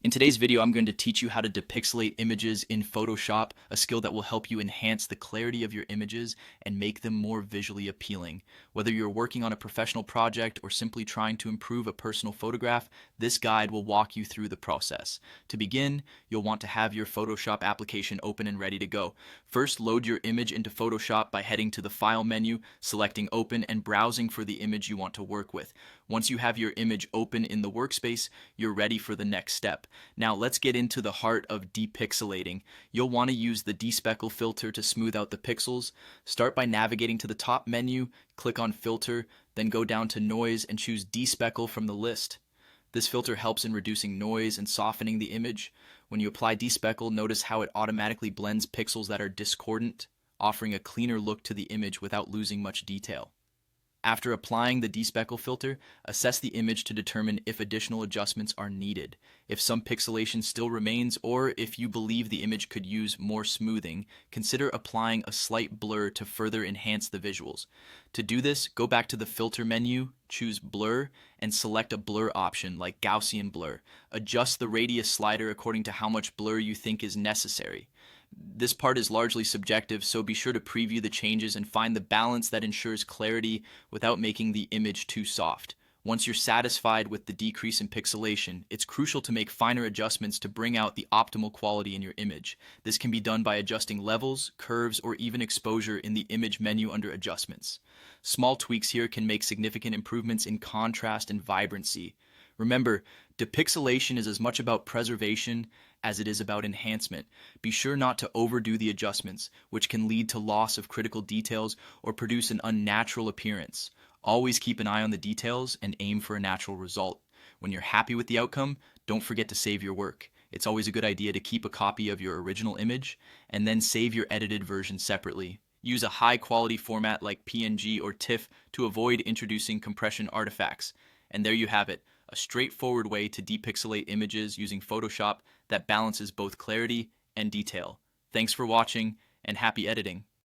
In today's video, I'm going to teach you how to depixelate images in Photoshop, a skill that will help you enhance the clarity of your images and make them more visually appealing. Whether you're working on a professional project or simply trying to improve a personal photograph, this guide will walk you through the process. To begin, you'll want to have your Photoshop application open and ready to go. First, load your image into Photoshop by heading to the File menu, selecting Open, and browsing for the image you want to work with. Once you have your image open in the workspace, you're ready for the next step. Now let's get into the heart of depixelating. You'll want to use the despeckle filter to smooth out the pixels. Start by navigating to the top menu, click on Filter, then go down to Noise and choose Despeckle from the list. This filter helps in reducing noise and softening the image. When you apply despeckle, notice how it automatically blends pixels that are discordant, offering a cleaner look to the image without losing much detail. After applying the despeckle filter, assess the image to determine if additional adjustments are needed, if some pixelation still remains, or if you believe the image could use more smoothing. Consider applying a slight blur to further enhance the visuals. To do this, go back to the filter menu, choose Blur, and select a blur option like Gaussian blur. Adjust the radius slider according to how much blur you think is necessary. This part is largely subjective, so be sure to preview the changes and find the balance that ensures clarity without making the image too soft. Once you're satisfied with the decrease in pixelation, it's crucial to make finer adjustments to bring out the optimal quality in your image. This can be done by adjusting levels, curves, or even exposure in the image menu under Adjustments. Small tweaks here can make significant improvements in contrast and vibrancy. Remember, depixelation is as much about preservation as it is about enhancement. Be sure not to overdo the adjustments, which can lead to loss of critical details or produce an unnatural appearance. Always keep an eye on the details and aim for a natural result. When you're happy with the outcome, don't forget to save your work. It's always a good idea to keep a copy of your original image and then save your edited version separately. Use a high-quality format like PNG or TIFF to avoid introducing compression artifacts. And there you have it, a straightforward way to depixelate images using Photoshop that balances both clarity and detail. Thanks for watching, and happy editing.